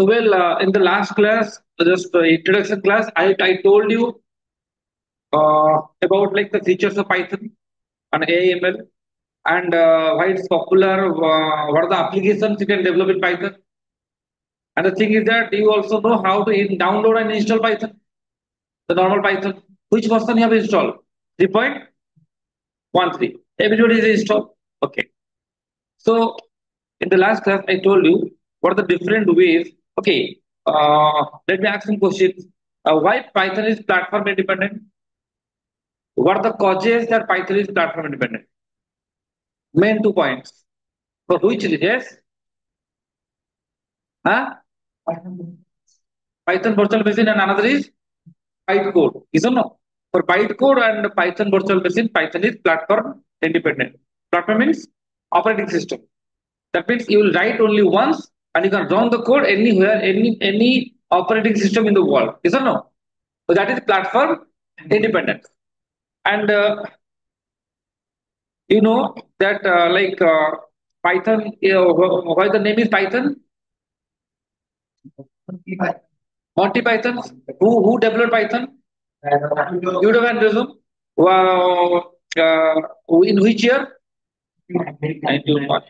In the last class, just introduction class, I told you about like the features of Python and AML and why it's popular, what are the applications you can develop in Python. And the thing is that you also know how to download and install Python, the normal Python. Which version you have installed? 3.13. Everybody is installed. Okay. So in the last class, I told you what are the different ways. Okay. Let me ask some questions. Why Python is platform independent? What are the causes that Python is platform independent? Main 2 points. For which yes? Huh? Python virtual machine and another is bytecode. Is or no? For bytecode and Python virtual machine, Python is platform independent. Platform means operating system. That means you will write only once and you can run the code anywhere, any operating system in the world. Is or no? So that is platform independent. And you know that Python, why the name is Python? Monty Python. Who developed Python? Udo van Rossum. Wow. In which year? 1901.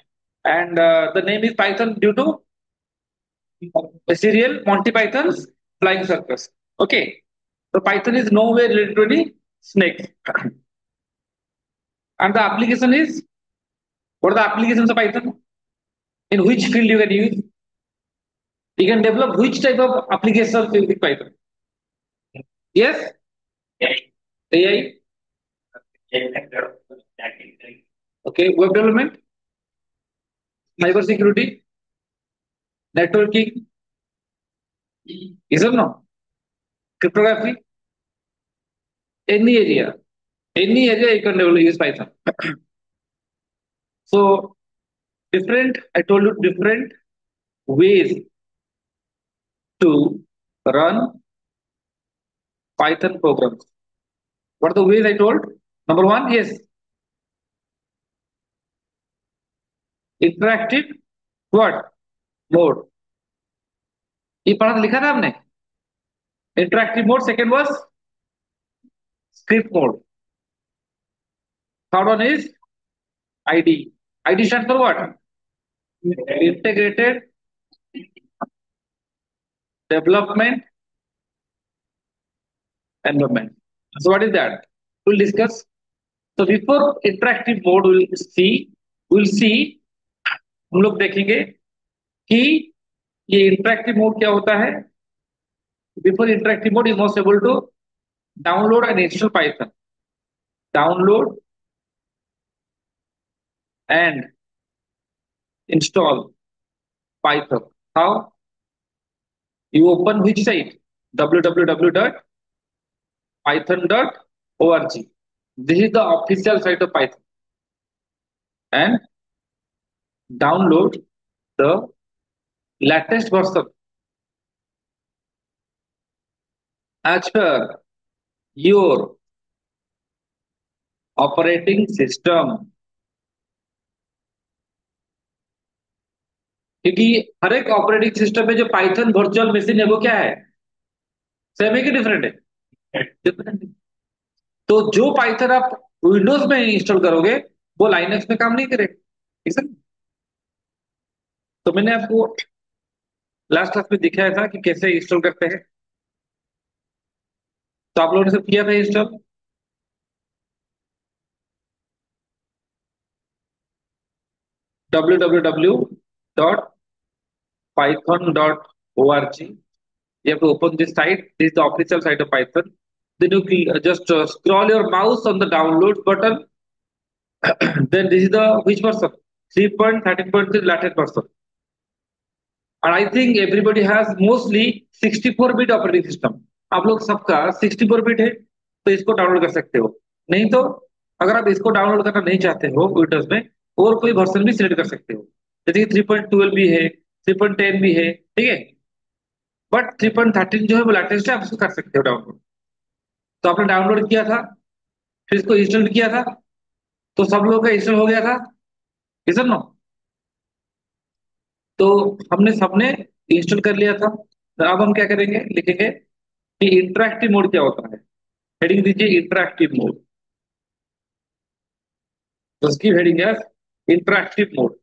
And the name is Python due to the serial Monty Python's Flying Circus. Okay. So Python is nowhere related to any snakes. And the application is, what are the applications of Python? In which field you can use? You can develop which type of applications with Python? Yes? AI? Okay. Web development? Cyber security? Networking? Is or no? Cryptography? Any area you can develop use Python. So I told you different ways to run Python programs. What are the ways I told? Number one, yes, interactive what mode. ये पढ़ा लिखा था आपने interactive mode second was script mode third one is ID IDE stand for what integrated development environment. So what is that? We'll discuss. So before interactive mode, we'll see हम लोग देखेंगे कि ये इंटरेक्टिव मोड क्या होता है. Before interactive mode, you must able to download and install Python. Download and install Python. How? You open which site? www.python.org. This is the official site of Python. And download the latest version as per your operating system. क्योंकि हर एक operating system में जो Python virtual machine है वो क्या है same है कि डिफरेंट है डिफरेंट है. तो जो पाइथन आप विंडोज में इंस्टॉल करोगे वो लाइनक्स में काम नहीं करेगा ठीक है. तो मैंने आपको लास्ट क्लास में दिखाया था कि कैसे इंस्टॉल करते हैं. तो आप लोगों ने सब किया था install. www.python.org. You have to open this site. This is the official site of Python. Then you just scroll your mouse on the download button. Then this is the which version? 3.13.3 latest version. And I think everybody has mostly 64-bit operating system. आप लोग सबका 64-bit है तो इसको download कर सकते हो. नहीं तो अगर आप इसको डाउनलोड करना नहीं चाहते हो विंडोज में और कोई वर्जन भी सिलेक्ट कर सकते हो. जैसे कि 3.12 भी है 3.10 भी है ठीक है. बट 3.13 जो है वो लेटेस्ट है आप उसको कर सकते हो डाउनलोड. तो आपने डाउनलोड किया था फिर इसको इंस्टॉल किया था तो सब लोग का इंस्टॉल हो गया था. Is no. तो हमने सबने इंस्टॉल कर लिया था। तो अब हम क्या करेंगे, लिखेंगे कि इंटरेक्टिव मोड क्या होता है। हेडिंग दीजिए इंटरेक्टिव मोड। तो उसकी हेडिंग है इंटरेक्टिव मोड।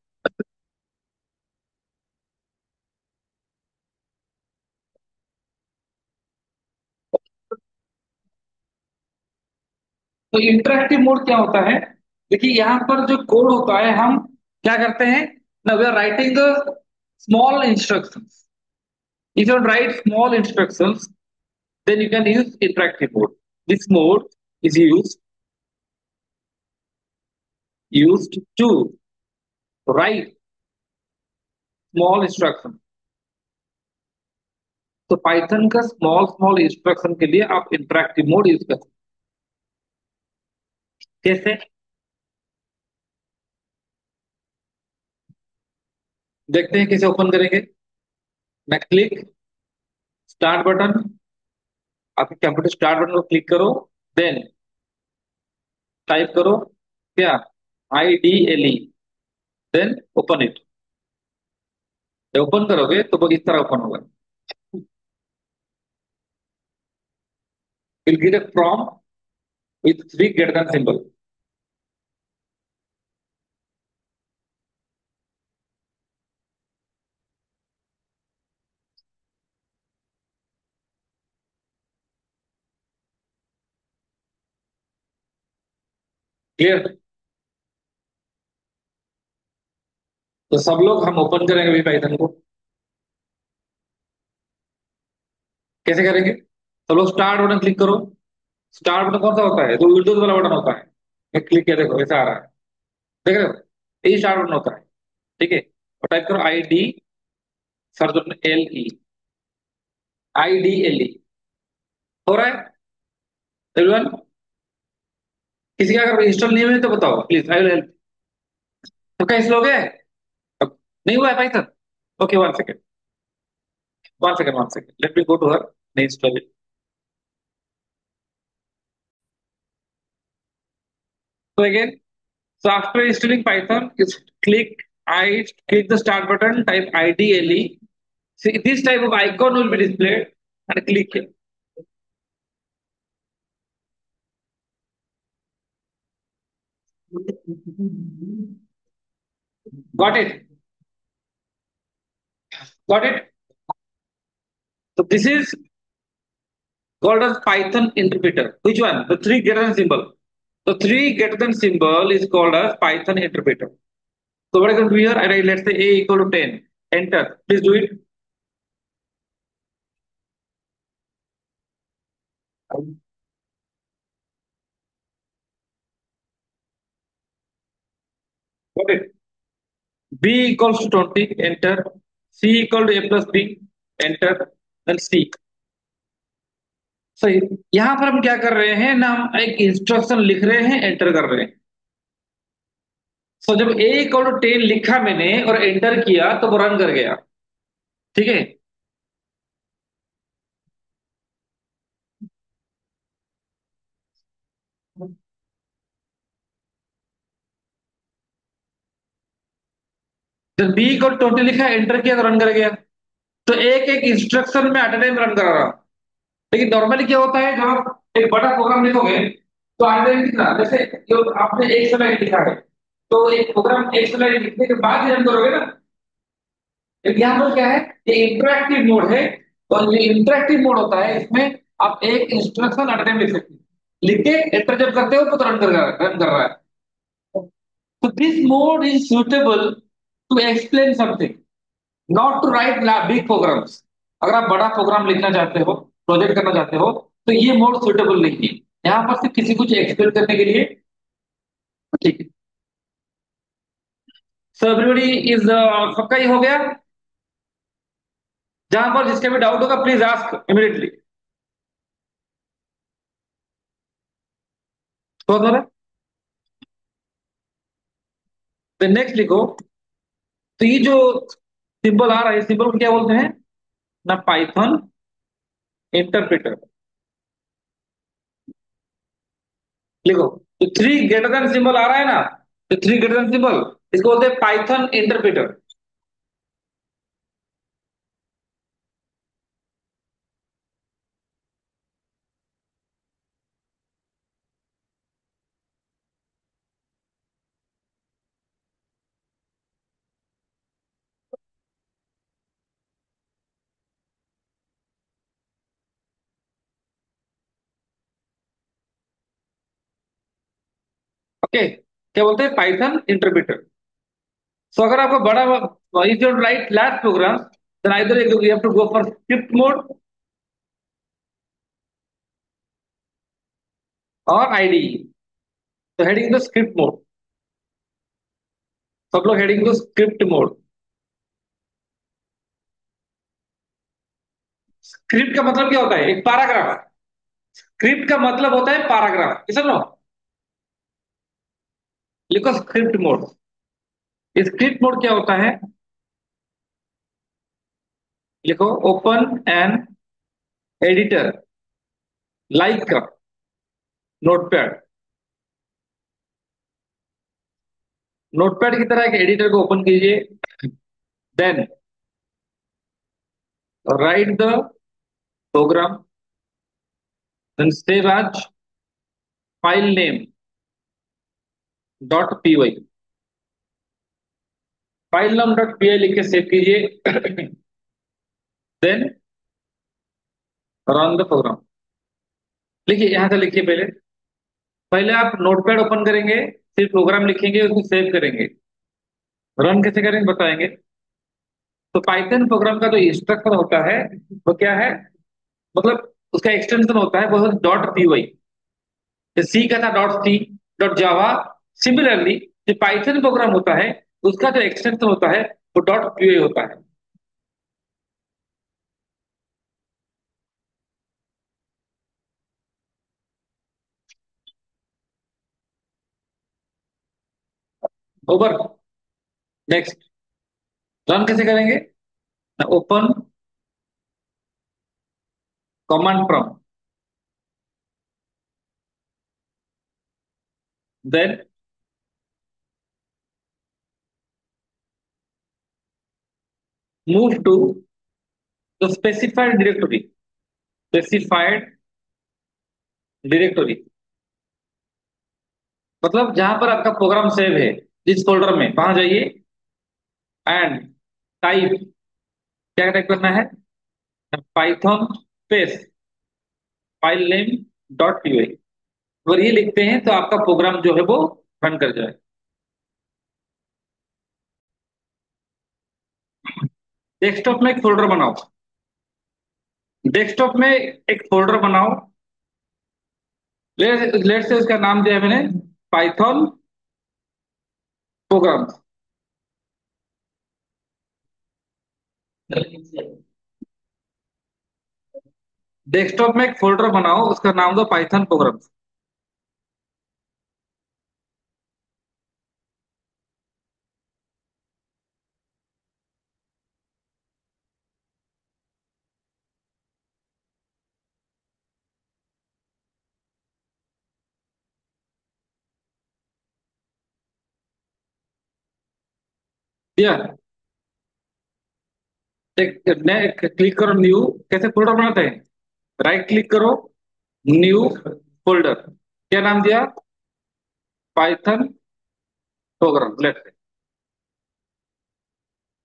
तो इंटरेक्टिव मोड क्या होता है? देखिए यहाँ पर जो कोड होता है, हम क्या करते हैं ना, we are writing small instructions. If you write small instructions, then you can use interactive mode. This mode is used to write small instruction. तो पाइथन का स्मॉल स्मॉल इंस्ट्रक्शन के लिए आप इंटरेक्टिव मोड यूज कर सकते हैं। कैसे? देखते हैं कैसे ओपन करेंगे। मैं क्लिक स्टार्ट बटन, आपके कंप्यूटर स्टार्ट बटन को क्लिक करो, देन टाइप करो क्या, IDLE, then open it. Open करोगे तो वो इस तरह ओपन होगा। Will get a prompt with three greater than symbol। Clear? तो सब लोग हम ओपन करेंगे अभी पाइथन को। कैसे करेंगे? सब लोग स्टार्ट बटन क्लिक करो। स्टार्ट बटन कौन सा होता है? जो विंडोज वाला बटन होता है। मैं क्लिक किया, देखो ऐसा आ रहा है। देख रहे हो? यही स्टार्ट बटन होता है। ठीक है, और टाइप करो ID, search button LE, IDLE। हो रहा है एवरीवन? किसी का अगर इंस्टॉल नहीं हुई तो बताओ प्लीज, आई विल हेल्प। तो क्या इंस्टॉल हो गया है? नहीं हुआ है Python? Okay, one second, one second, one second, let me go to her, नहीं install. So again, so after installing Python, is I click the start button, type IDLE. See, this type of icon will be displayed, and click here. Got it? Got it? So this is called as Python interpreter. Which one? The three greater than symbol. The three greater than symbol is called as Python interpreter. So what I can do here, I write, let's say A equal to 10. Enter. Please do it. Got it? B equals to 20. Enter. C equal to A plus B. Enter. Then C. सही। यहां पर हम क्या कर रहे हैं ना, हम एक इंस्ट्रक्शन लिख रहे हैं, एंटर कर रहे हैं। सो जब A इक्वल टू 10 लिखा मैंने और एंटर किया तो वो रन कर गया। ठीक है। जब B इक्वल 20 लिखा, एंटर किया तो रन कर गया। तो एक एक इंस्ट्रक्शन में एट अ टाइम रन कर रहा हूं। लेकिन नॉर्मली क्या होता है, जब आप एक बड़ा प्रोग्राम लिखोगे तो एट टाइम कितना, जैसे जो आपने एक समय लिखा है, तो एक प्रोग्राम एक समय लिखने के बाद ही रन करोगे ना। लेकिन यहाँ पर क्या है, ये इंटरेक्टिव मोड है। और ये इंटरेक्टिव मोड होता है, इसमें आप एक इंस्ट्रक्शन एट टाइम लिख सकते हैं। लिख के एंटर जब करते हो तो रन कर रहा है। तो this mode is suitable to explain something, not to write big programs. अगर आप बड़ा प्रोग्राम लिखना चाहते हो, प्रोजेक्ट करना चाहते हो, तो ये मोड सुटेबल नहीं है। यहाँ पर सिर्फ किसी कुछ एक्सप्लेन करने के लिए। ठीक है। सो एवरीबॉडी इज, सबका ही हो गया? जहां पर जिसके भी डाउट होगा प्लीज आस्क इमीडिएटली। तो नेक्स्ट लिखो। तो ये जो सिंबल आ रहा है, सिंबल को क्या बोलते हैं ना, पाइथन इंटरप्रेटर। लिखो। तो थ्री ग्रेटर देन सिंबल आ रहा है ना, तो थ्री ग्रेटर देन सिंबल, इसको बोलते हैं पाइथन इंटरप्रेटर। ओके, क्या बोलते हैं, पाइथन इंटरप्रेटर। सो अगर आपको बड़ा, if you write large program, then either you have to go for script mode और आईडीई। तो हेडिंग द स्क्रिप्ट मोड, सब लोग हेडिंग दो स्क्रिप्ट मोड। स्क्रिप्ट का मतलब क्या होता है, एक पैराग्राफ। स्क्रिप्ट का मतलब होता है पैराग्राफ, ये समझो। लिखो स्क्रिप्ट मोड। स्क्रिप्ट मोड क्या होता है, लिखो open an editor like notepad. Notepad की तरह एक एडिटर को ओपन कीजिए, then write the program, then save as file name dot P Y. File नाम डॉट पी आई लिख के सेव कीजिए, देन रन द प्रोग्राम। लिखिए, यहां से लिखिए, पहले पहले आप नोटपैड ओपन करेंगे, फिर प्रोग्राम लिखेंगे, उसको सेव करेंगे। रन कैसे करेंगे बताएंगे। तो पाइथन प्रोग्राम का जो इंस्ट्रक्शन होता है वो क्या है, मतलब उसका एक्सटेंशन होता है वो डॉट पी वाई। सी का था dot C, dot Java. Similarly जो पाइथन प्रोग्राम होता है उसका जो एक्सटेंशन होता है वो डॉट पी वाई होता है। ओवर। नेक्स्ट, रन कैसे करेंगे, open command prompt, then move to the specified directory. Specified directory मतलब जहां पर आपका प्रोग्राम सेव है, जिस फोल्डर में, वहां जाइए एंड टाइप, क्या टाइप करना है, Python space file name dot P Y. अगर ये लिखते हैं तो आपका प्रोग्राम जो है वो रन कर जाए। डेस्कटॉप में एक फोल्डर बनाओ, डेस्कटॉप में एक फोल्डर बनाओ। लेट से उसका नाम दिया है मैंने पाइथन प्रोग्राम। डेस्कटॉप में एक फोल्डर बनाओ, उसका नाम दो पाइथन प्रोग्राम। दिया, क्लिक करो न्यू। कैसे फोल्डर बनाते हैं, राइट क्लिक करो, न्यू फोल्डर, क्या नाम दिया, पाइथन प्रोग्राम। लेट से,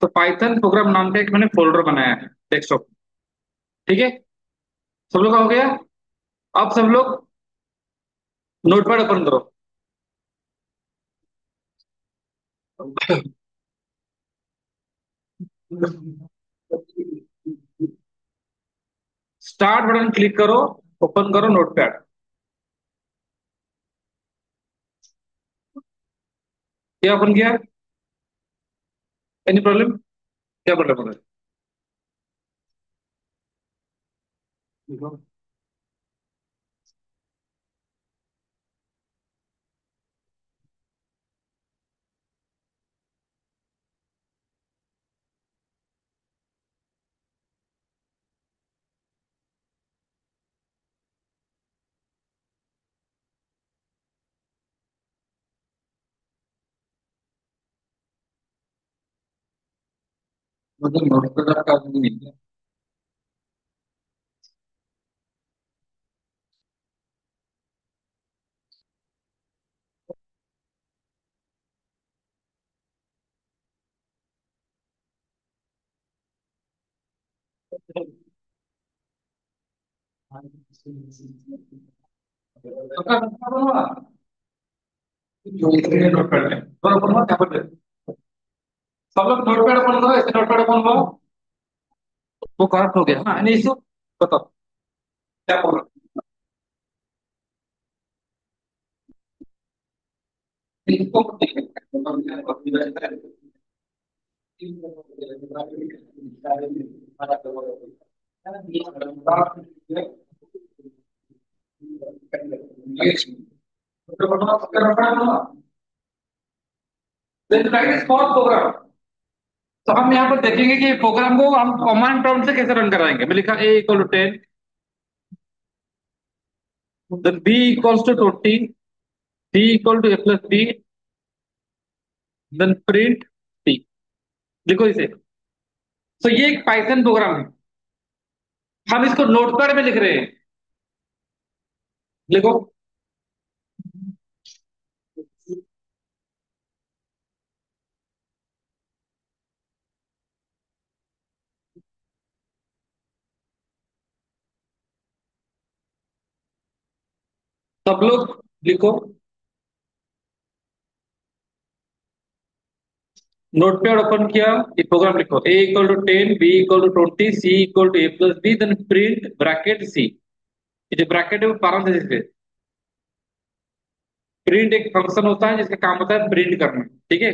तो पाइथन प्रोग्राम नाम का एक मैंने फोल्डर बनाया है डेस्कटॉप। ठीक है, सब लोग का हो गया। अब सब लोग नोटपैड ओपन करो। स्टार्ट बटन क्लिक करो, ओपन करो नोटपैड। क्या ओपन किया, एनी प्रॉब्लम, क्या प्रॉब्लम है। मतलब नोटपैड आपका open नहीं है। नोटपैड में और अपन क्या पर सब लोग नोटपैड ओपन करो, ऐसे नोटपैड ओपन करो। वो करेक्ट हो गया, हाँ नहीं इशू। बताओ क्या प्रॉब्लम। प्रोग्राम, तो हम यहाँ पर देखेंगे कि प्रोग्राम को हम कमांड प्रॉम्प्ट से कैसे रन कराएंगे। मैं लिखा a equal to 10, then b equals to 20, c equal to a plus b, then print c। लिखो इसे। तो ये एक पाइथन प्रोग्राम है, हम इसको नोटपैड में लिख रहे हैं। लिखो। सब लोग लिखो। नोटपैड ओपन किया, ये प्रोग्राम लिखो। a equal to 10, b equal to 20, c equal to a plus b, then print bracket c। ये जो ब्रैकेट है वो parenthesis है। प्रिंट एक फंक्शन होता है जिसका काम होता है प्रिंट करना, ठीक है।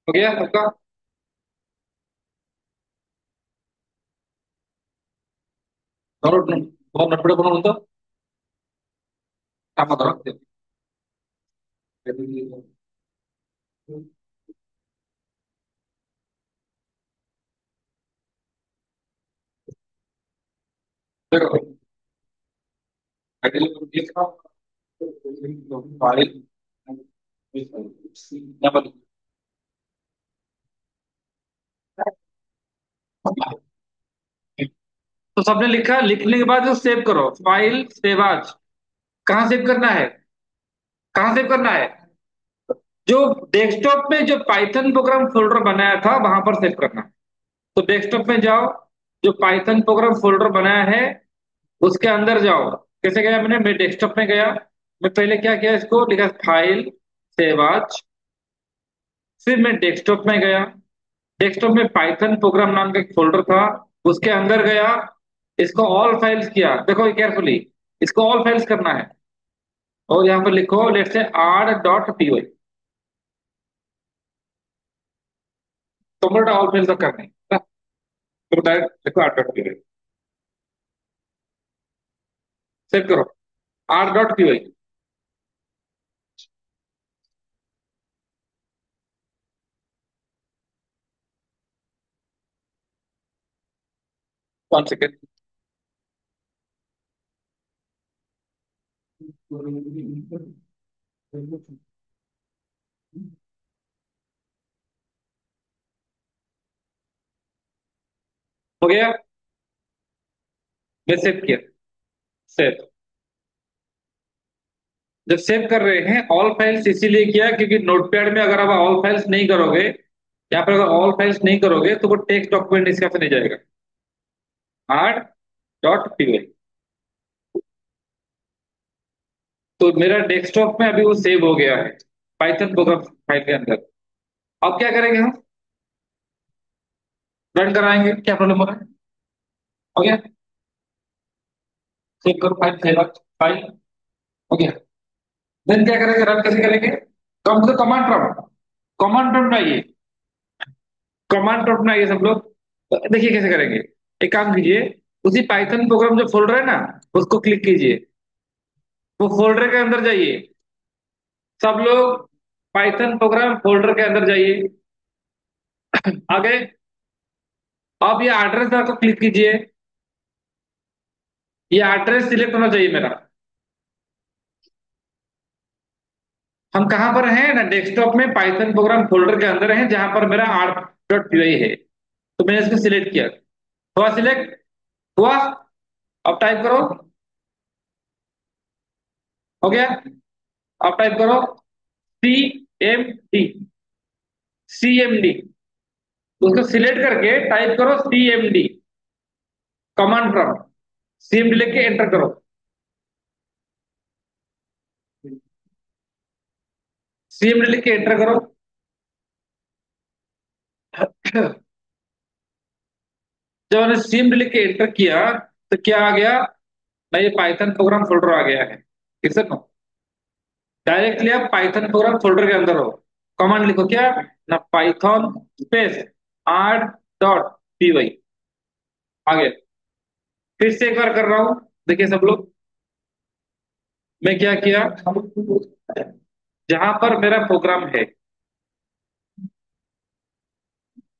हो गया सबका। दोनों दोनों नोटपैड ओपन होता काम होता है। देखो फाइल, यहाँ पर तो सबने लिखा, लिखने के बाद जो सेव करो, फाइल सेव आज। कहाँ सेव करना है, कहाँ सेव करना है? जो डेस्कटॉप में जो पाइथन प्रोग्राम फोल्डर बनाया था वहां पर सेव करना। तो डेस्कटॉप में जाओ, जो पाइथन प्रोग्राम फोल्डर बनाया है उसके अंदर जाओ। कैसे गया मैंने, मैं डेस्कटॉप में गया। मैं पहले क्या किया, इसको लिखा फाइल सेव आज, फिर मैं डेस्कटॉप में गया। डेस्कटॉप में पाइथन प्रोग्राम नाम का एक फोल्डर था, उसके अंदर गया। इसको ऑल फाइल्स किया, देखो केयरफुली, इसको ऑल फाइल्स करना है। और यहाँ पर लिखो let's say r.py, complete all files तक करने हैं। तो डायरेक्ट देखो r.py, सेव करो r.py। 1 सेकेंड। हो गया, मैं सेव किया। सेव, जब सेव कर रहे हैं ऑल फाइल्स इसीलिए किया क्योंकि नोटपैड में अगर आप ऑल फाइल्स नहीं करोगे, यहाँ पर अगर ऑल फाइल्स नहीं करोगे तो वो टेक्स्ट डॉक्यूमेंट इसके से नहीं जाएगा। r.py, तो मेरा डेस्कटॉप में अभी वो सेव हो गया है पाइथन प्रोग्राम फाइल के अंदर। अब क्या करेंगे हम, रन कराएंगे, क्या प्रॉब्लम हो रहा है। हो गया, सेव करो फाइल, सेव फाइल। हो गया, देन क्या करेंगे, रन कैसे करेंगे। कम से कमांड प्रॉम्प्ट, कमांड प्रॉम्प्ट में आइए, कमांड प्रॉम्प्ट में आइए सब लोग। देखिए कैसे करेंगे। एक काम कीजिए, उसी पाइथन प्रोग्राम जो फोल्डर है ना उसको क्लिक कीजिए, वो फोल्डर के अंदर जाइए। सब लोग पाइथन प्रोग्राम फोल्डर के अंदर जाइए। आगे, अब ये एड्रेस बार को क्लिक कीजिए, ये एड्रेस सिलेक्ट होना चाहिए मेरा। हम कहां पर हैं ना, डेस्कटॉप में पाइथन प्रोग्राम फोल्डर के अंदर है जहां पर मेरा r.py है। तो मैंने इसको सिलेक्ट किया, हुआ सिलेक्ट, हुआ। अब टाइप करो, हो गया। अब टाइप करो CMD, CMD, उसको सिलेक्ट करके टाइप करो CMD, कमांड प्रॉम्प्ट, CMD लेके एंटर करो। CMD लिख के एंटर करो। जब मैंने CMD लिख के एंटर किया तो क्या आ गया ना, ये पाइथन प्रोग्राम फोल्डर आ गया है। ठीक है ना, डायरेक्टली आप पाइथन प्रोग्राम फोल्डर के अंदर हो। कमांड लिखो क्या ना, Python space R dot P Y, आगे। फिर से एक बार कर रहा हूं, देखिए सब लोग। मैं क्या किया, जहां पर मेरा प्रोग्राम है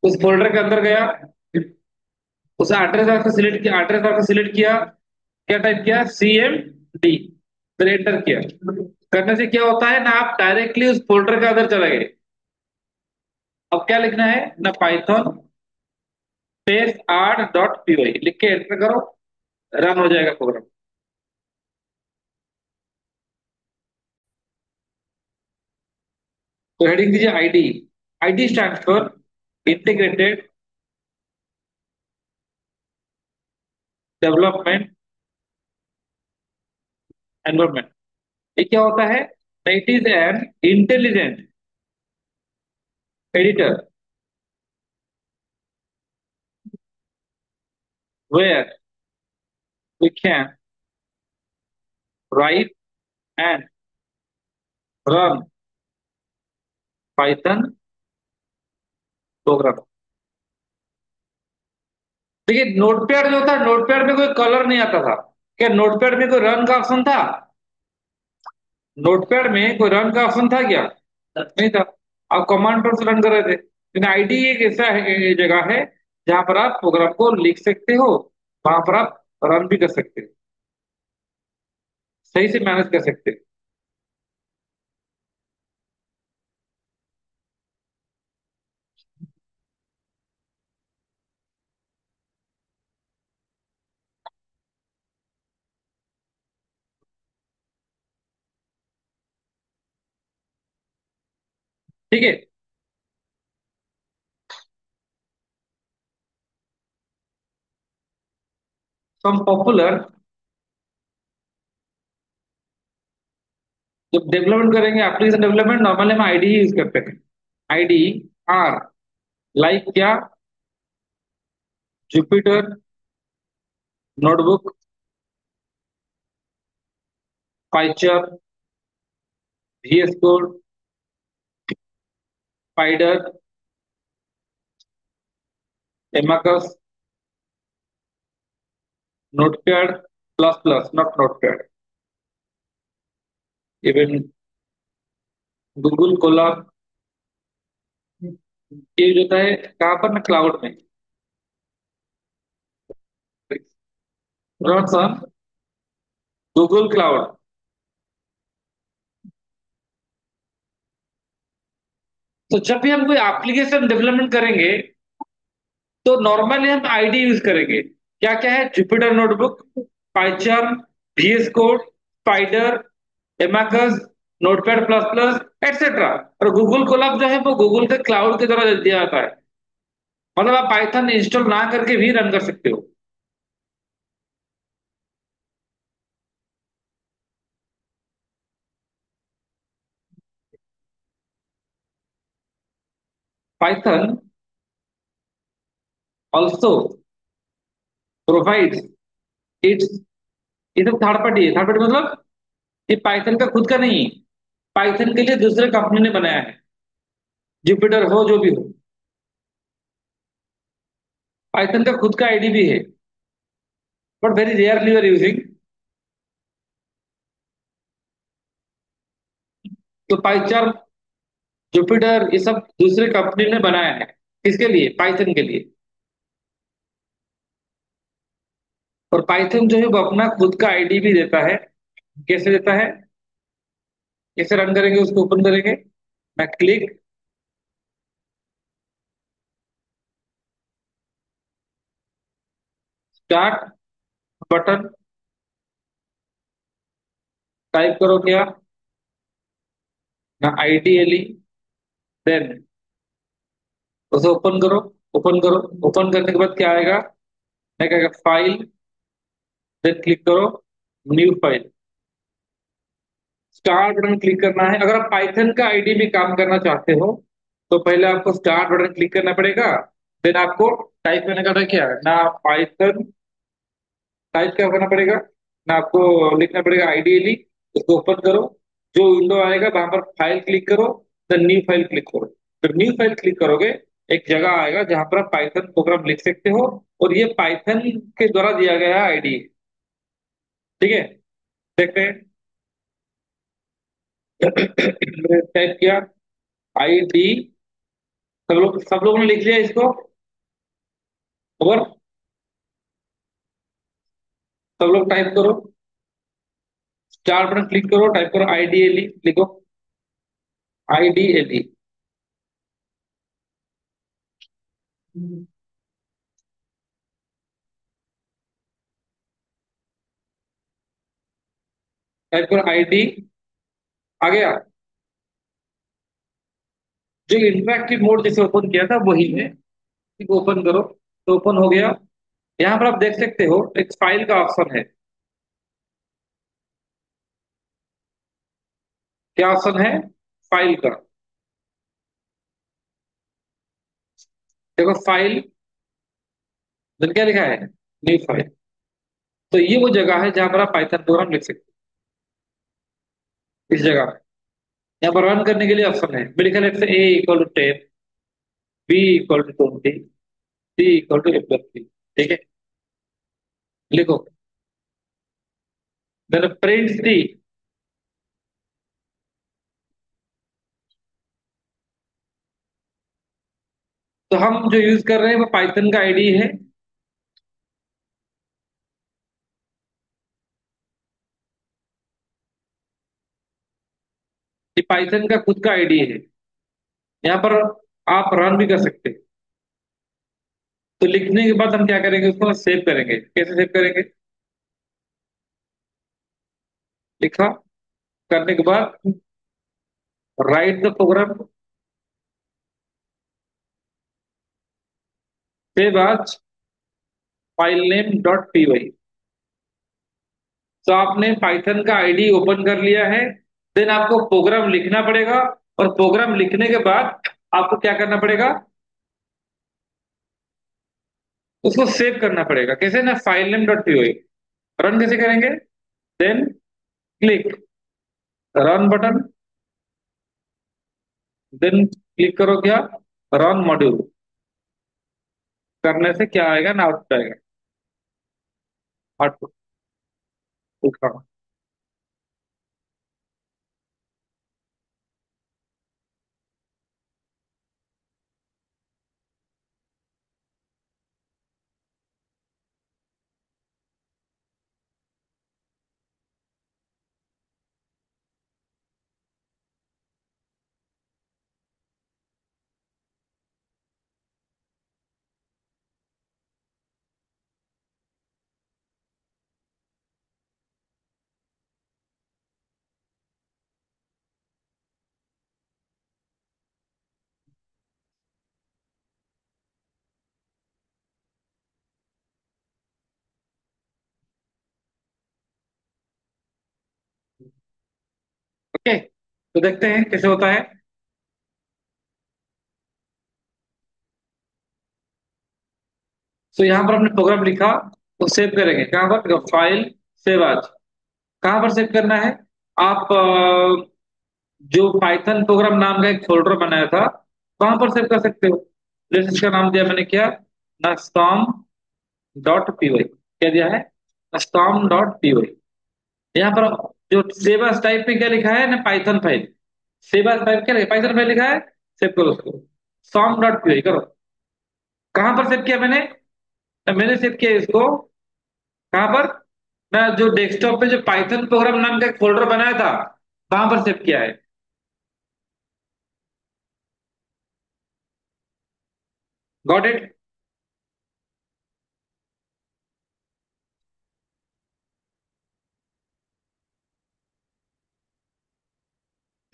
उस फोल्डर के अंदर गया, उस एड्रेस बार को सिलेक्ट किया, एड्रेस बार को सिलेक्ट किया, क्या टाइप किया, CMD, फिर एंटर किया। करने से क्या होता है ना, आप डायरेक्टली उस फोल्डर के अंदर चले गए। अब क्या लिखना है ना, Python space R dot P Y लिख के एंटर करो, रन हो जाएगा प्रोग्राम। तो हेडिंग दीजिए IDE. IDE stand for integrated development environment. ये क्या होता है, it is an intelligent editor where we can write and run Python program. देखिए नोटपैड जो था, नोटपैड में कोई कलर नहीं आता था। क्या नोटपैड में कोई रन का ऑप्शन था? नोटपैड में कोई रन का ऑप्शन था क्या? नहीं था। आप कमांड पर से रन कर रहे थे, लेकिन आईडी एक ऐसा है, जगह है जहां पर आप प्रोग्राम को लिख सकते हो, वहां पर आप रन भी कर सकते हो, सही से मैनेज कर सकते हो। ठीक है। तो हम पॉपुलर, जब डेवलपमेंट करेंगे एप्लीकेशन डेवलपमेंट, नॉर्मली हम आईडी यूज करते हैं। आईडी आर लाइक क्या, Jupyter notebook, PyCharm, VS code, Spyder, Emacs, Notepad plus plus, not Notepad, even Google Colab. ये यूज होता है कहाँ पर ना, क्लाउड में। Notes on Google cloud. तो जब भी हम कोई एप्लीकेशन डेवलपमेंट करेंगे तो नॉर्मली हम आईडी यूज करेंगे। क्या क्या है, Jupyter notebook, PyCharm, VS code, Spyder, Emacs, Notepad plus plus, etcetera. और गूगल कोलाब जो है वो गूगल के क्लाउड की तरह दिया जाता है, मतलब आप पाइथन इंस्टॉल ना करके भी रन कर सकते हो। पाइथन ऑल्सो प्रोवाइड्स इट्स, ये सब थर्ड पार्टी है। थर्ड पार्टी मतलब ये पाइथन का खुद का नहीं है, पाइथन के लिए दूसरे कंपनी ने बनाया है, जुपिटर हो जो भी हो, पाइथन का खुद का आईडी भी है, but very rarely are using. तो पाइचार, जुपिटर, ये सब दूसरे कंपनी ने बनाया है, किसके लिए, पाइथन के लिए। और पाइथन जो है वो अपना खुद का आईडी भी देता है। कैसे देता है, कैसे रन करेंगे, उसको ओपन करेंगे, मैं क्लिक स्टार्ट बटन, टाइप करो क्या, ना आइडियली। देन उसे ओपन करो। ओपन करो। ओपन करने के बाद क्या आएगा? क्या आएगा? फाइल। देन क्लिक करो new file. Start button click करना है। अगर आप पाइथन का आईडी में काम करना चाहते हो तो पहले आपको स्टार्ट बटन क्लिक करना पड़ेगा। देन आपको टाइप करने का था क्या ना पाइथन। टाइप क्या करना पड़ेगा ना आपको लिखना पड़ेगा आइडियली। उसको ओपन करो। जो विंडो आएगा वहां पर फाइल क्लिक करो। देन न्यू फाइल क्लिक करो। जब न्यू फाइल क्लिक करोगे एक जगह आएगा जहां पर आप पाइथन प्रोग्राम लिख सकते हो। और ये पाइथन के द्वारा दिया गया आईडी। ठीक है। देखते हैं। टाइप किया आईडी। सब लोगों ने लिख लिया इसको। और सब लोग टाइप करो। स्टार बटन क्लिक करो। टाइप करो आईडीएलई लिखो। आईडीएलई। टाइप करो आईडी। आ गया। जो इंटरैक्टिव मोड जिसे ओपन किया था वही है। ठीक, ओपन करो तो ओपन हो गया। यहाँ पर आप देख सकते हो एक फाइल का ऑप्शन है। क्या ऑप्शन है? फाइल का। देखो फाइल। then क्या लिखा है? New file. तो ये वो जगह है जहां पर आप पाइथन प्रोग्राम लिख सकते हो। इस जगह यहाँ पर रन करने के लिए ऑप्शन है। मेरे ख्याल से A equal to 10, B equal to 20, C equal to ए+3। ठीक है। लिखो। Then print C. तो हम जो यूज कर रहे हैं वो पाइथन का आईडी है। ये पाइथन का खुद का आईडी है। यहाँ पर आप रन भी कर सकते हैं। तो लिखने के बाद हम क्या करेंगे उसको सेव करेंगे। कैसे सेव करेंगे? लिखा करने के बाद write the program. Save as file name dot P Y. तो आपने पाइथन का आईडी ओपन कर लिया है। देन आपको प्रोग्राम लिखना पड़ेगा। और प्रोग्राम लिखने के बाद आपको क्या करना पड़ेगा? उसको सेव करना पड़ेगा। कैसे ना file name dot P Y. Run कैसे करेंगे? Then click run button. Then click करो क्या? Run module. करने से क्या आएगा ना आउटपुट आएगा। आउटपुट दिखाओ। ओके। तो देखते हैं कैसे होता है। तो यहाँ पर हमने प्रोग्राम लिखा। तो सेव करेंगे कहाँ पर? फाइल सेव आज। कहाँ पर सेव करना है? आप जो पाइथन प्रोग्राम नाम का एक फोल्डर बनाया था वहां पर सेव कर सकते हो। जैसे इसका नाम दिया मैंने क्या? नस्टॉम डॉट पी वाई। क्या दिया है? नस्टॉम डॉट पी वाई। यहाँ पर जो सेव एज टाइप में क्या लिखा है ना Python file. Save as type क्या लिखा? पाइथन फाइल लिखा है। सेव करो उसको। सॉम डॉट पी वाई करो। कहाँ पर सेव किया मैंने? मैंने सेव किया इसको। कहाँ पर? मैं जो डेस्कटॉप पे जो पाइथन प्रोग्राम नाम का एक फोल्डर बनाया था वहां पर सेव किया है। Got it?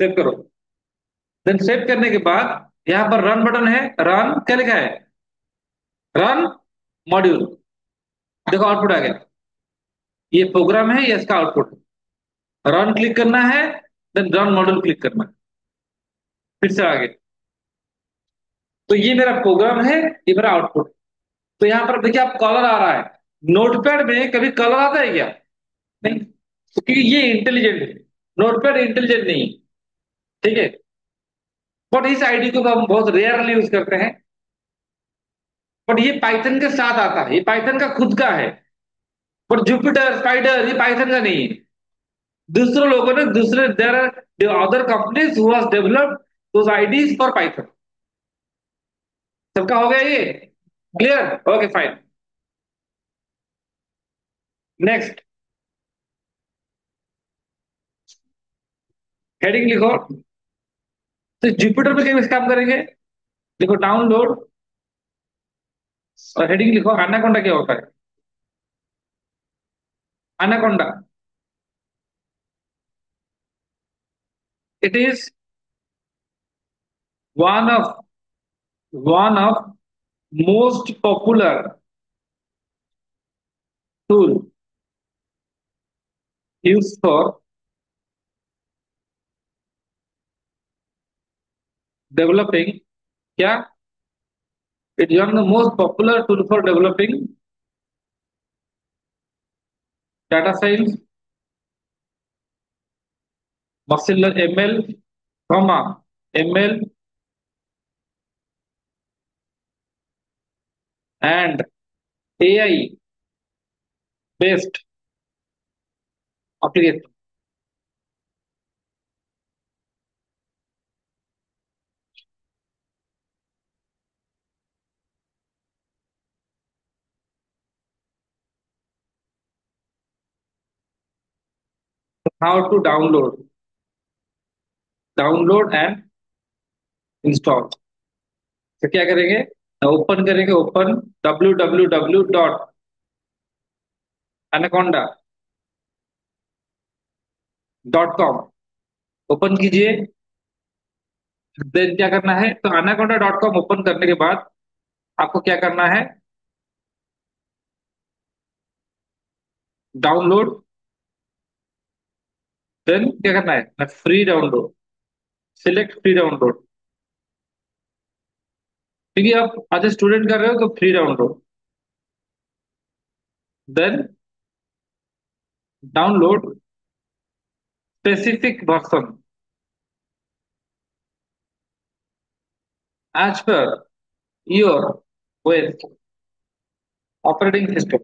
सेव करो। देन सेव करने के बाद यहाँ पर रन बटन है, रन क्या लिखा है, रन मॉड्यूल। देखो आउटपुट आ गया, ये प्रोग्राम है, ये इसका आउटपुट। रन क्लिक करना है, देन रन मॉड्यूल क्लिक करना है, फिर से आगे। तो ये मेरा प्रोग्राम है, ये मेरा आउटपुट। तो यहाँ पर देखिए आप कलर आ रहा है। नोटपैड में कभी कलर आता है क्या? नहीं, क्योंकि ये इंटेलिजेंट है, नोटपैड इंटेलिजेंट नहीं है। ठीक है, बट इस आईडी को हम बहुत रेयरली यूज करते हैं। बट ये पाइथन के साथ आता है, ये पाइथन का खुद का है। बट जुपिटर स्पाइडर ये पाइथन का नहीं है। दूसरे लोगों ने, दूसरे there are other companies who has developed those IDEs for Python. सबका हो गया ये clear? Okay fine. Next heading लिखो। तो जुपिटर पे कैसे काम करेंगे? देखो डाउनलोड और हेडिंग लिखो, एनाकोंडा क्या होता है? Anaconda, it is one of one of most popular tool use for developing क्या, it is one of the most popular tool for developing data science, machine ML, comma ML and AI based application. How to download and install? तो क्या करेंगे, open करेंगे, open www.anaconda.com open कीजिए। Then क्या करना है, तो anaconda.com ओपन करने के बाद आपको क्या करना है, डाउनलोड। देन क्या करना है, free download, select free download, क्योंकि आप आज स्टूडेंट कर रहे हो तो free download. Then download specific version as per your OS operating system.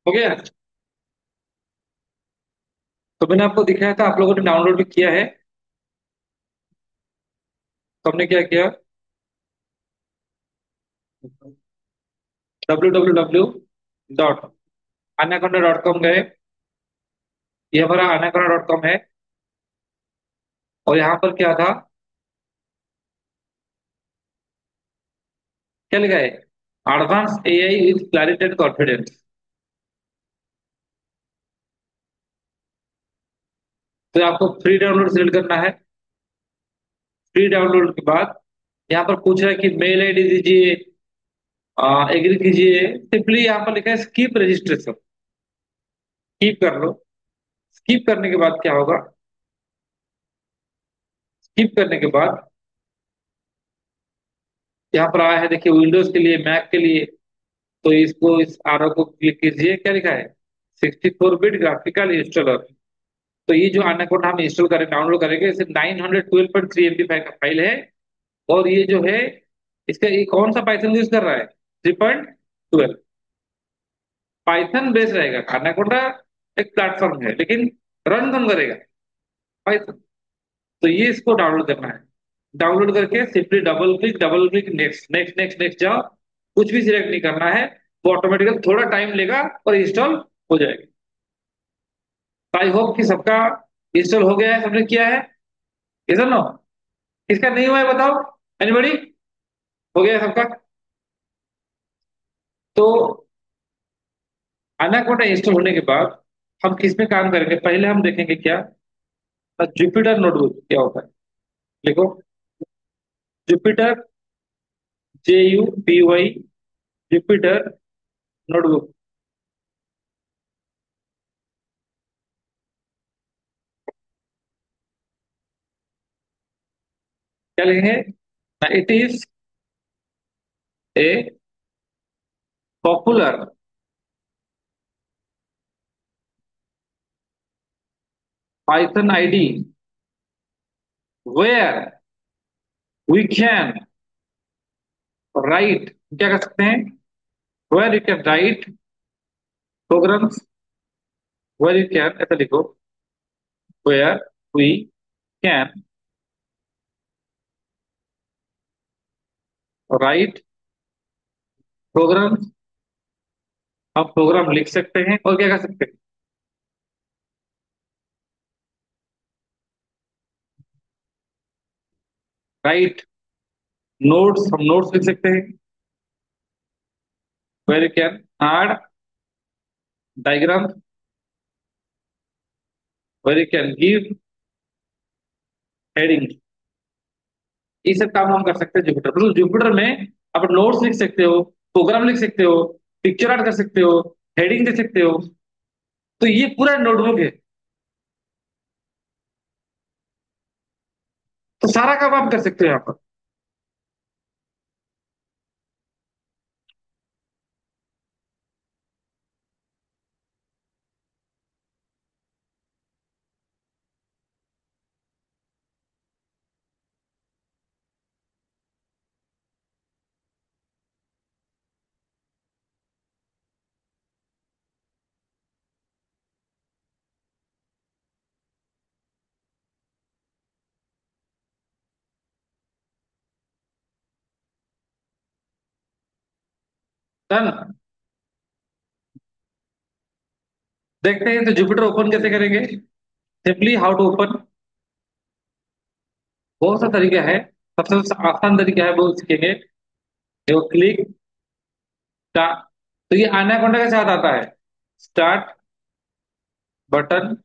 हो गया? तो मैंने आपको दिखाया था, आप लोगों ने डाउनलोड भी किया है। तो हमने क्या किया, www.anaconda.com गए। ये हमारा anaconda.com है। और यहाँ पर क्या था, क्या लिखा है, advance AI with clarity and confidence. तो आपको फ्री डाउनलोड सिलेक्ट करना है। फ्री डाउनलोड के बाद यहाँ पर पूछ रहा है कि मेल आईडी दीजिए, एग्री कीजिए। सिंपली यहाँ पर लिखा है स्कीप रजिस्ट्रेशन, स्कीप कर लो। स्कीप करने के बाद क्या होगा, स्कीप करने के बाद यहाँ पर आया है, देखिए विंडोज के लिए, मैक के लिए। तो इसको, इस आरो को क्लिक कीजिए, क्या लिखा है? 64 बिट ग्राफिकल इंस्टॉलर। तो ये जो अनाकोंडा हम इंस्टॉल करें, डाउनलोड करेंगे, इसे 912.3 MB का फाइल है। और ये जो है, इसका ये कौन सा पाइथन यूज कर रहा है? 3.12 पाइथन बेस रहेगा। अनाकोंडा एक प्लेटफॉर्म है, लेकिन रन कौन करेगा? पाइथन। तो ये इसको डाउनलोड करना है। डाउनलोड करके simply double click, next next next next जाओ। कुछ भी सिलेक्ट नहीं करना है, वो ऑटोमेटिकली थोड़ा टाइम लेगा और इंस्टॉल हो जाएगा। आई होप कि सबका इंस्टॉल हो गया है, सबने किया है। Yes no? किसका नहीं हुआ है बताओ? एनीबॉडी? हो गया है सबका? तो अनाकोंडा इंस्टॉल होने के बाद हम किस में काम करेंगे? पहले हम देखेंगे क्या जुपिटर नोटबुक क्या होता है। देखो, जुपिटर, JUPY, जुपिटर नोटबुक। क्या लिखेंगे? It is a popular Python IDE where we can write, क्या कर सकते हैं? Where you can write programs, where you can, ऐसा लिखो, where we can write programs. हम प्रोग्राम लिख सकते हैं और क्या कर सकते हैं? राइट नोट्स, हम नोट्स लिख सकते हैं। Where you can add diagram, where you can give heading. ये सब काम हम कर सकते हैं जुपिटर, मतलब जुपिटर में आप नोट्स लिख सकते हो, प्रोग्राम लिख सकते हो, पिक्चर ऐड कर सकते हो, हेडिंग दे सकते हो। तो ये पूरा नोटबुक है। तो सारा काम आप कर सकते हो यहाँ पर। डन। देखते हैं तो जुपिटर ओपन कैसे करेंगे। सिंपली हाउ टू ओपन, बहुत सा तरीका है। सबसे आसान तरीका है वो सीखेंगे। देखो, क्लिक तो ये एनाकोंडा के साथ आता है। स्टार्ट बटन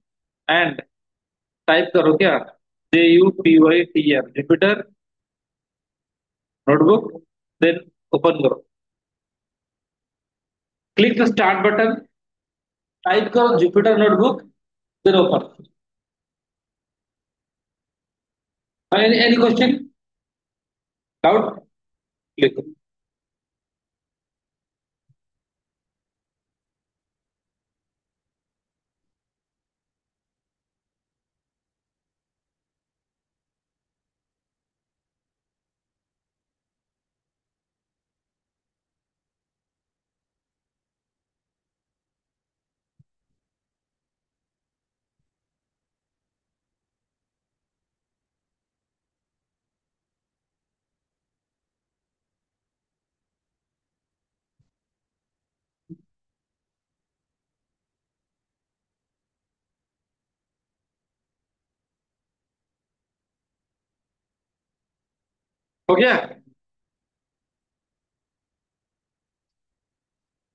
एंड टाइप करो क्या, JUPYTR Jupyter notebook, then open करो। Click the start button, type करो Jupyter notebook, then open. Any question, doubt? Click. हो गया?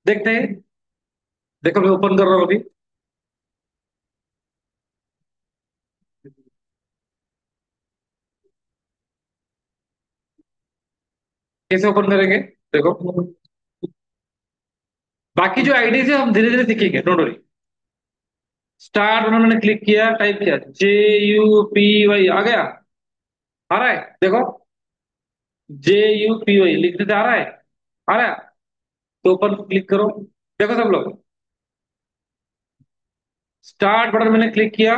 देखते हैं। देखो मैं ओपन कर रहा हूँ अभी। कैसे ओपन करेंगे? देखो, बाकी जो आईडीज है हम धीरे धीरे सीखेंगे, डोंट वरी। स्टार्ट उन्होंने क्लिक किया, टाइप किया, JUPY आ गया। आ रहा है देखो, JUPY लिखने से आ रहा है। आ रहा है। तो ऊपर क्लिक करो। देखो सब लोग, स्टार्ट बटन मैंने क्लिक किया,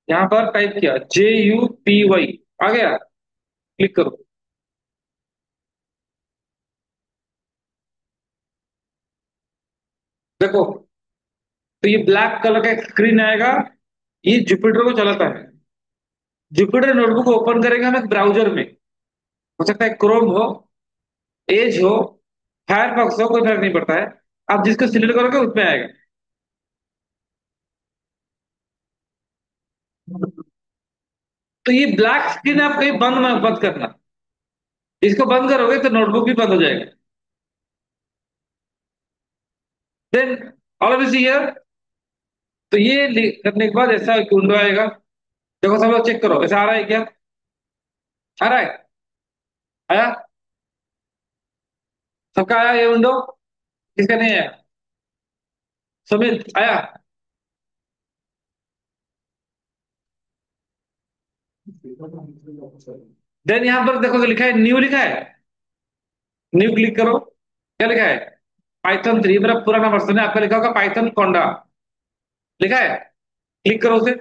यहाँ पर टाइप किया JUPY, आ गया। क्लिक करो। देखो, तो ये ब्लैक कलर का एक स्क्रीन आएगा, ये जुपिटर को चलाता है। जुपिटर नोटबुक ओपन करेंगे हम एक ब्राउजर में, हो सकता है क्रोम हो, एज हो, फायरफॉक्स हो, कोई फर्क नहीं पड़ता है। आप जिसको सिलेक्ट करोगे उसमें आएगा। तो ये ब्लैक स्क्रीन आप कहीं बंद मत करना, इसको बंद करोगे तो नोटबुक भी बंद हो जाएगा। देन ऑल ऑफ हियर, तो ये करने के बाद ऐसा एक विंडो आएगा। देखो सब लोग चेक करो, ऐसा आ रहा है क्या? आ रहा है? आया? सबका आया ये विंडो? किसका नहीं आया? सुमित आया? देन यहां पर देखो लिखा है न्यू, लिखा है न्यू, क्लिक करो। क्या लिखा है? पाइथन 3, मेरा पुराना वर्जन है, आपका लिखा होगा पाइथन कोंडा, लिखा है। क्लिक करो उसे।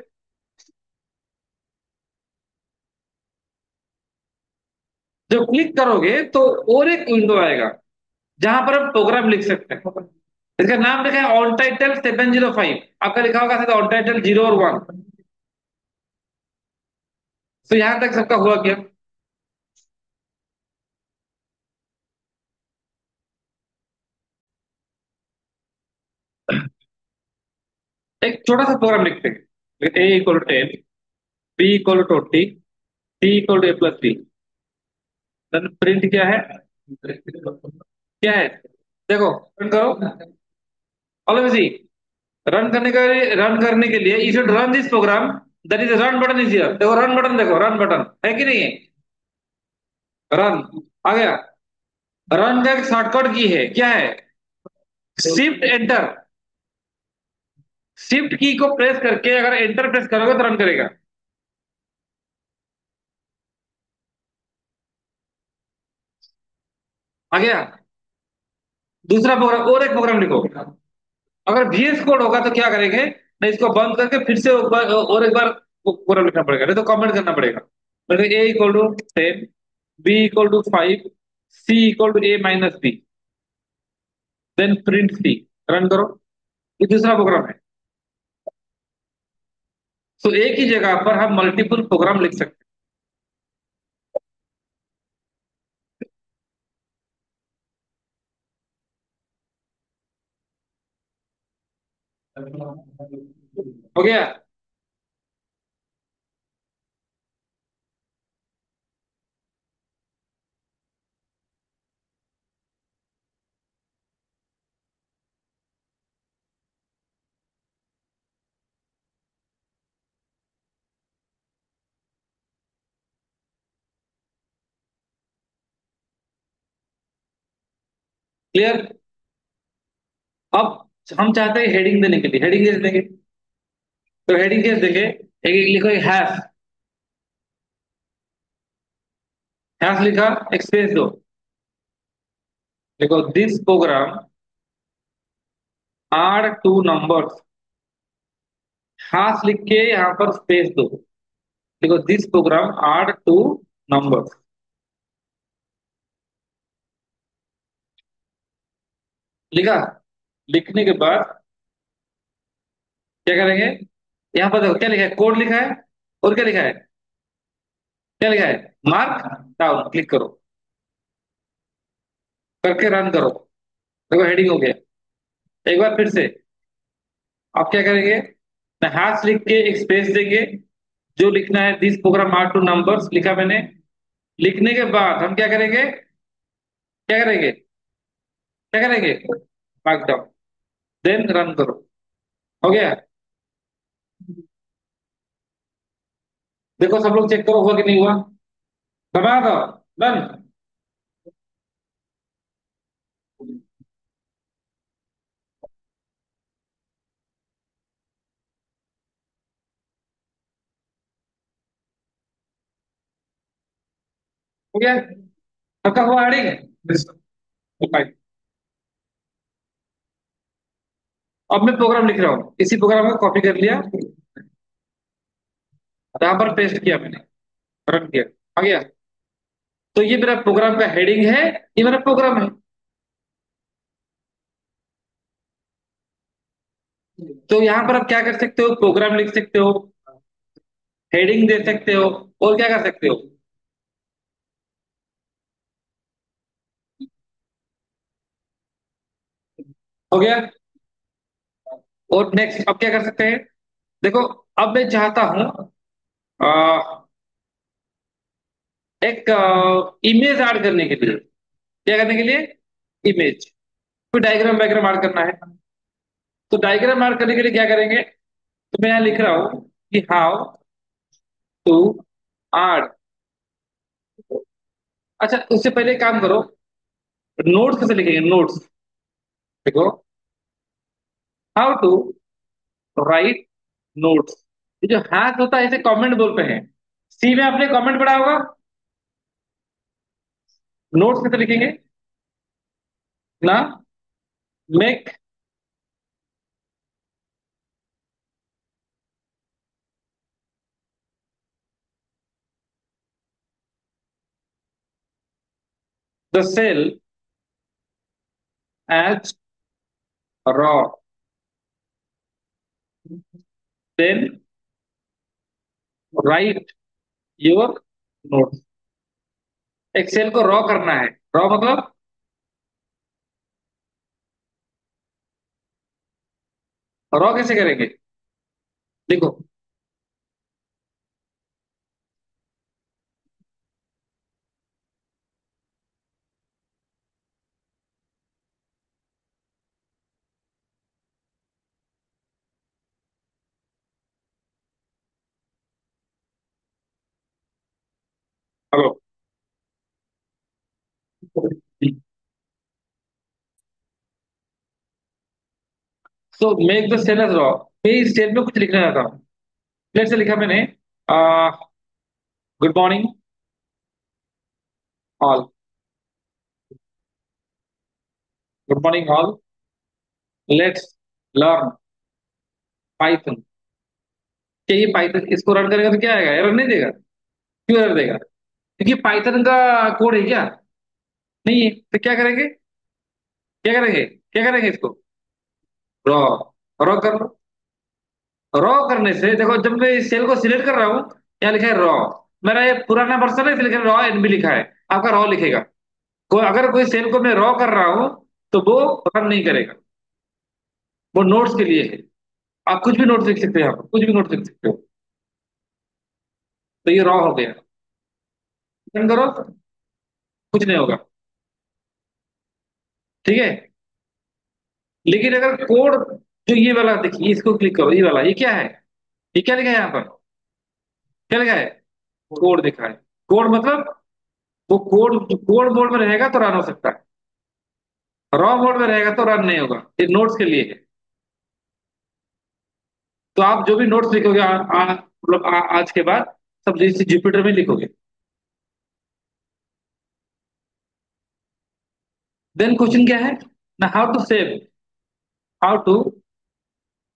जब क्लिक करोगे तो और एक विंडो आएगा, जहां पर हम प्रोग्राम लिख सकते हैं। इसका नाम लिखा है ऑन टाइटल 705, आपका लिखा होगा ऑन टाइटल 0 और 1। तो यहां तक सबका हुआ क्या? एक छोटा सा प्रोग्राम लिखते हैं, A = 10, B = 20, C = A+B। Then print क्या है? क्या है? देखो, रन करो। ऑलवेज जी, रन करने के लिए you should run this program, that is run button is here. देखो रन बटन, देखो रन बटन है कि नहीं है? रन आ गया। रन का एक शॉर्टकट की है, क्या है? Shift enter. शिफ्ट की को प्रेस करके अगर एंटर प्रेस करोगे तो रन करेगा। आ गया। दूसरा प्रोग्राम, और एक प्रोग्राम लिखो। अगर VS कोड होगा तो क्या करेंगे, नहीं इसको बंद करके फिर से और एक बार प्रोग्राम लिखना पड़ेगा, नहीं तो कमेंट करना पड़ेगा। मतलब A = 10, B = 5, C = A-B, then print C। Run करो। ये दूसरा प्रोग्राम है। तो एक ही जगह पर हम मल्टीपल प्रोग्राम लिख सकते हैं। हो गया? क्लियर? अब हम चाहते हैं हेडिंग देने के लिए, हेडिंग कैसे देंगे? तो हेडिंग कैसे देंगे? एक लिखो, एक हैश, हैश लिखा, एक स्पेस दो। देखो this program are two numbers, hash लिख के यहाँ पर स्पेस दो। देखो this program are two numbers, लिखा। लिखने के बाद क्या करेंगे? यहाँ पर देखो क्या लिखा है, कोड लिखा है, और क्या लिखा है? क्या लिखा है? Mark down. क्लिक करो, करके रन करो। देखो हेडिंग हो गया। एक बार फिर से आप क्या करेंगे, हैश लिख के एक स्पेस देंगे, जो लिखना है this program are two numbers लिखा मैंने। लिखने के बाद हम क्या करेंगे? क्या करेंगे? क्या करेंगे? मार्क डाउन, देन रन करो। हो गया? देखो सब लोग चेक करो हुआ कि नहीं हुआ। दबा दो, डन। हो गया? सबका हुआ हेडिंग? अब मैं प्रोग्राम लिख रहा हूँ, इसी प्रोग्राम को कॉपी कर लिया, यहाँ पर पेस्ट किया मैंने, रन किया, आ गया। तो ये मेरा प्रोग्राम का हेडिंग है, ये मेरा प्रोग्राम है। तो यहाँ पर आप क्या कर सकते हो, प्रोग्राम लिख सकते हो, हेडिंग दे सकते हो, और क्या कर सकते हो। हो गया। और नेक्स्ट अब क्या कर सकते हैं, देखो, अब मैं चाहता हूं आ, एक इमेज ऐड करने के लिए, क्या करने के लिए, इमेज, कोई डायग्राम वायग्राम ऐड करना है। तो डायग्राम ऐड करने के लिए क्या करेंगे, तो मैं यहाँ लिख रहा हूँ कि हाउ टू ऐड। अच्छा, उससे पहले एक काम करो, नोट्स कैसे लिखेंगे, नोट्स, देखो, हाउ टू राइट नोट्स। ये जो हाथ होता है इसे कमेंट बोलते हैं। सी में आपने कमेंट पढ़ा होगा, नोट्स कैसे लिखेंगे ना, make the cell as raw, then write your notes. एक सेल को रॉ करना है, रॉ मतलब, रॉ कैसे करेंगे, देखो, hello, so make the cell as raw. मैं इस सेल में कुछ लिखना चाहता हूँ, लेट से लिखा मैंने, good morning all, good morning all, let's learn Python. क्या ये पाइथन, इसको रन करेगा तो क्या आएगा, एरर नहीं देगा, क्यों एरर देगा, क्योंकि पाइथन का कोड है क्या, नहीं है, तो क्या करेंगे, क्या करेंगे, क्या करेंगे इसको, रॉ, रॉ कर लो। रॉ करने से देखो, जब मैं इस सेल को सिलेक्ट कर रहा हूँ, यहाँ लिखा है रॉ, मेरा ये पुराना वर्जन है इसलिए रॉ एनबी लिखा है, आपका रॉ लिखेगा। अगर कोई सेल को मैं रॉ कर रहा हूँ तो वो रन नहीं करेगा, वो नोट्स के लिए है। आप कुछ भी नोट्स लिख सकते हो, यहाँ पर कुछ भी नोट्स लिख सकते हो। तो ये रॉ हो गया, रन करो, कुछ नहीं होगा, ठीक है। लेकिन अगर कोड, जो ये वाला देखिए, इसको क्लिक करो, ये वाला, ये क्या है, ये क्या लिखा है यहाँ पर, क्या लिखा है, कोड दिखा है। कोड मतलब, वो कोड कोड मोड में रहेगा तो रन हो सकता है, रॉ मोड में रहेगा तो रन नहीं होगा, ये नोट्स के लिए है। तो आप जो भी नोट्स लिखोगे मतलब आज के बाद, सब जैसे जुपिटर में लिखोगे। देन क्वेश्चन क्या है ना, how to save, how to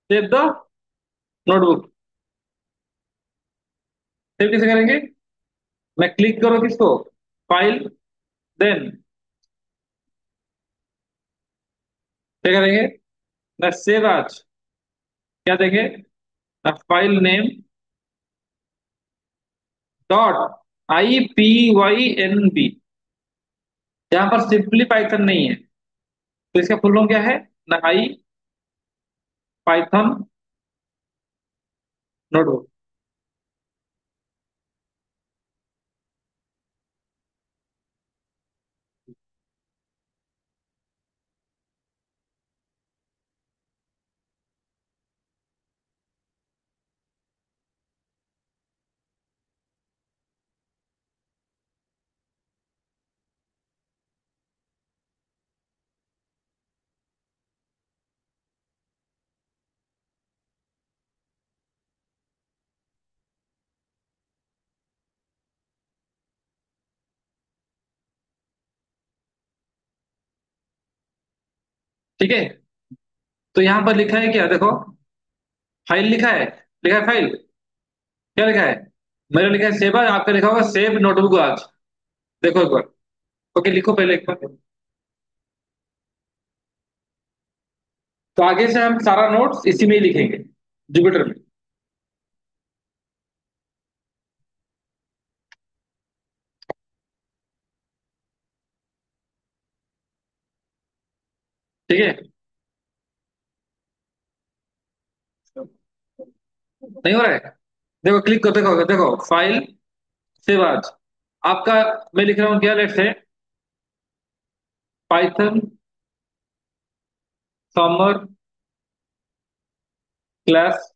save the notebook, save कैसे करेंगे, मैं क्लिक करो किसको, फाइल, देन क्या करेंगे ना, सेव आज, क्या देंगे ना, फाइल नेम डॉट IPYNB। यहाँ पर सिंपली पाइथन नहीं है, तो इसका फुल फॉर्म क्या है ना, आई पाइथन नोटबुक। ठीक है, तो यहाँ पर लिखा है क्या, देखो, फाइल लिखा है, लिखा है फाइल, क्या लिखा है? मेरा लिखा है सेव आज, आपका लिखा होगा सेव नोटबुक आज। देखो एक बार। ओके, लिखो पहले एक बार। तो आगे से हम सारा नोट्स इसी में ही लिखेंगे, जुपिटर में। ठीक है, नहीं हो रहा है? देखो क्लिक करो, देखो देखो फाइल, सेव आज। आपका, मैं लिख रहा हूँ क्या, लेट से Python summer class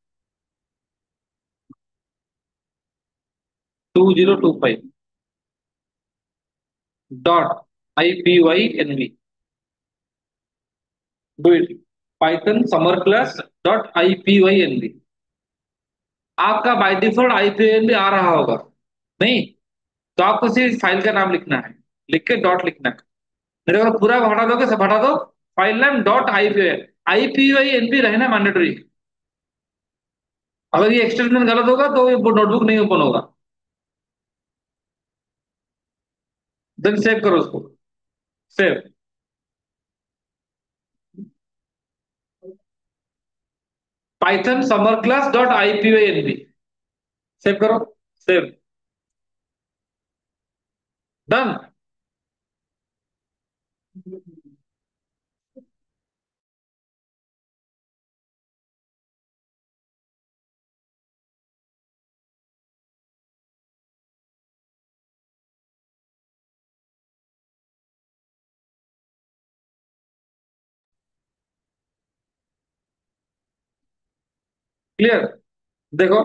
2025 dot IPYNB। Do it. Python summer class dot IPYNB। आपका बाय डिफॉल्ट IPYNB आ रहा होगा, नहीं? तो आपको सिर्फ फाइल का नाम लिखना है, लिख के डॉट लिखना है। मेरे को पूरा हटा दोगे, सब हटा दो। फाइल नाम डॉट IPYNB रहना मैंडेटरी। अगर ये एक्सटेंशन गलत होगा तो ये नोटबुक नहीं ओपन होगा। देन सेव करो उसको। Save. Python summer class dot IPYNB। Save करो। सेव। डन। क्लियर? देखो,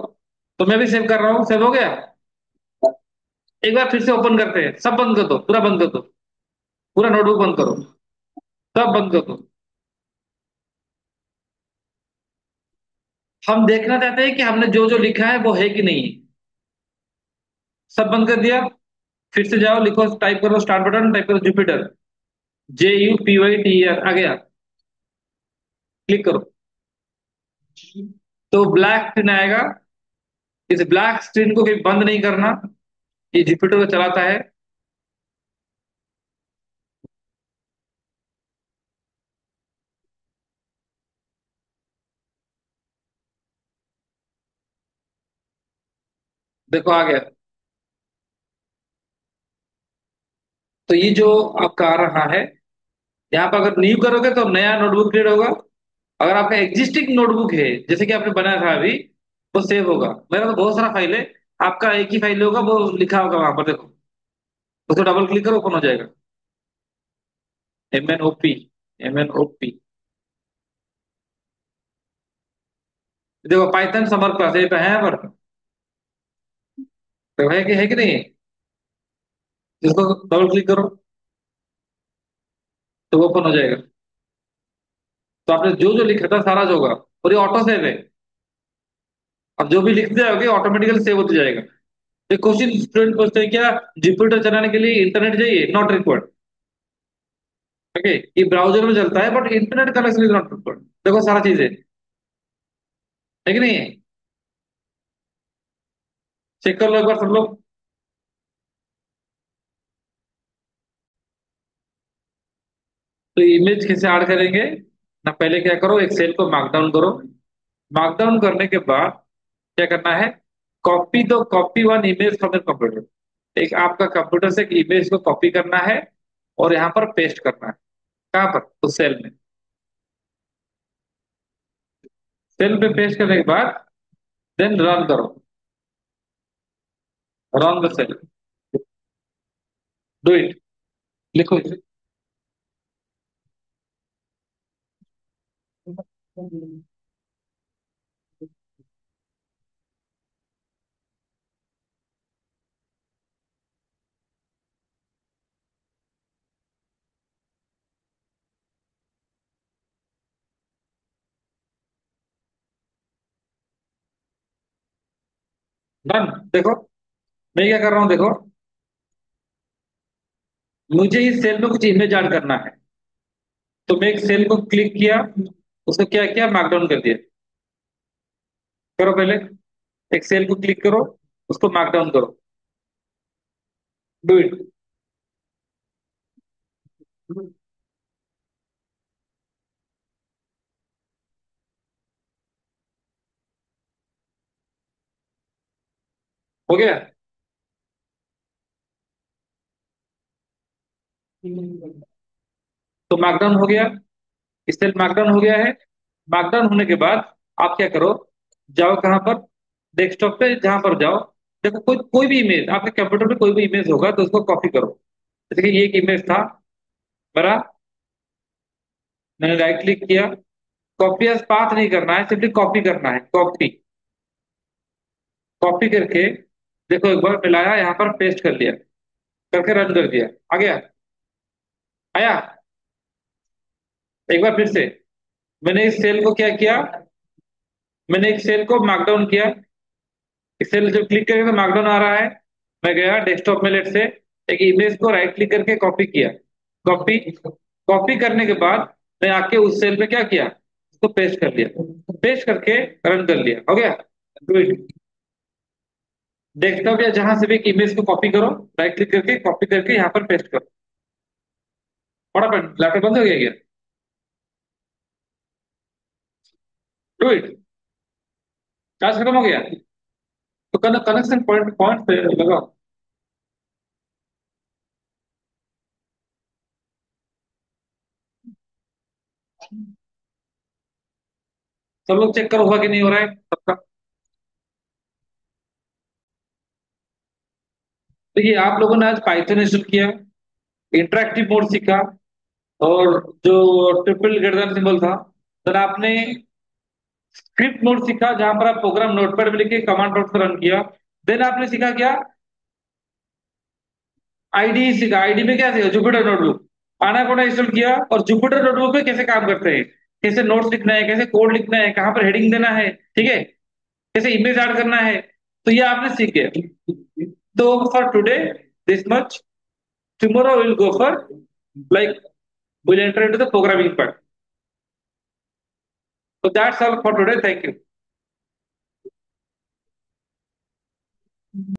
तो मैं भी सेव कर रहा हूँ, सेव हो गया। एक बार फिर से ओपन करते हैं, सब बंद कर दो, पूरा बंद कर दो। पूरा नोटबुक बंद करो, सब बंद कर दो। हम देखना चाहते हैं कि हमने जो जो लिखा है वो है कि नहीं है। सब बंद कर दिया। फिर से जाओ, लिखो, टाइप करो स्टार्ट बटन, टाइप करो जुपिटर, JUPYTER, आ गया। क्लिक करो। तो ब्लैक स्क्रीन आएगा। इस ब्लैक स्क्रीन को कभी बंद नहीं करना, ये जुपिटर को चलाता है। देखो आ गया। तो ये जो आपका आ रहा है, यहाँ पर अगर न्यू करोगे तो नया नोटबुक क्रिएट होगा। अगर आपका एग्जिस्टिंग नोटबुक है, जैसे कि आपने बनाया था अभी, वो सेव होगा। मेरा तो बहुत सारा फाइल है, आपका एक ही फाइल होगा, वो लिखा होगा वहां पर, देखो। उसको डबल क्लिक करो, ओपन हो जाएगा। MNOP, MNOP। देखो पाइथन समर क्लास ये पे है यहाँ पर, तो है कि नहीं? इसको डबल क्लिक करो, तो ओपन हो जाएगा। तो आपने जो जो लिखा था सारा जो होगा, और ये ऑटो सेव है। अब जो भी लिखते जाओगे ऑटोमेटिकली सेव होते जाएगा। एक क्वेश्चन स्टूडेंट पूछते हैं, क्या जुपिटर चलाने के लिए इंटरनेट चाहिए? Not required. ओके, ये ब्राउजर में चलता है but internet connection is not required. देखो सारा चीजें है कि नहीं है? चेक कर लो एक बार सब लोग। तो इमेज कैसे ऐड करेंगे ना, पहले क्या करो, एक सेल को मार्कडाउन करो। मार्कडाउन करने के बाद क्या करना है, कॉपी दो, copy one image from your computer. एक आपका कंप्यूटर से एक इमेज को कॉपी करना है और यहाँ पर पेस्ट करना है। कहाँ पर? उस सेल में। सेल पे पेस्ट करने के बाद देन रन करो। Run the cell. Do it. लिखो इसे। डन। देखो मैं क्या कर रहा हूँ, देखो, मुझे इस सेल में कुछ इमेज ऐड करना है। तो मैं एक सेल को क्लिक किया, उसको क्या किया, मार्कडाउन कर दिया। करो पहले, एक सेल को क्लिक करो, उसको मार्कडाउन करो। Do it. हो गया। तो मार्कडाउन हो गया, सेल मार्कडाउन हो गया है। मार्कडाउन होने के बाद आप क्या करो, जाओ कहाँ पर, डेस्कटॉप पे जहां पर जाओ, देखो कोई कोई भी इमेज आपके कंप्यूटर पे, कोई भी इमेज होगा तो उसको कॉपी करो। जैसे कि ये एक इमेज था मेरा, मैंने राइट क्लिक किया। कॉपी एज पाथ नहीं करना है, सिर्फ कॉपी करना है, कॉपी। कॉपी करके देखो, एक बार मिलाया, यहाँ पर पेस्ट कर लिया, करके रन कर दिया, आ गया, आया। एक बार फिर से, मैंने इस सेल को क्या किया, मैंने एक सेल को मार्कडाउन किया। इस सेल जब क्लिक करेंगे तो मार्कडाउन आ रहा है। मैं गया डेस्कटॉप में, लेट से एक इमेज को राइट क्लिक करके कॉपी किया। कॉपी, कॉपी करने के बाद मैं आके उस सेल पे क्या किया, उसको पेस्ट कर दिया, पेस्ट करके रन कर लिया, हो गया। गुड। डेस्कटॉप या जहां से भी एक इमेज को कॉपी करो, राइट क्लिक करके कॉपी करके यहाँ पर पेस्ट करो। फटाफट, लैपटॉप बंद हो गया क्या? Do it. चार्ज खत्म हो गया, तो कनेक्शन पॉइंट पॉइंट पे लगाओ। सब लोग चेक करो हुआ कि नहीं हो रहा है सबका। तो ये आप लोगों ने आज पाइथन इंस्टॉल किया, इंटरेक्टिव मोड सीखा, और जो ट्रिपल ग्रेटर सिंबल था, फिर आपने स्क्रिप्ट मोड सीखा जहां पर आप प्रोग्राम नोटपैड में लिख के कमांड प्रोम्प्ट से रन किया। देन आपने सीखा क्या, आईडी सीखा। आईडी में क्या सीखा, जुपिटर नोटबुक, आनाकोंडा इंस्टॉल किया, और जुपिटर नोटबुक पे कैसे काम करते हैं, कैसे नोट्स लिखना है, कैसे कोड लिखना है, कहाँ पर हेडिंग देना है, ठीक है, कैसे इमेज ऐड करना है, तो ये आपने सीख गए। तो for today this much, tomorrow will go for, like, will enter into the programming part. So that's all for today. Thank you.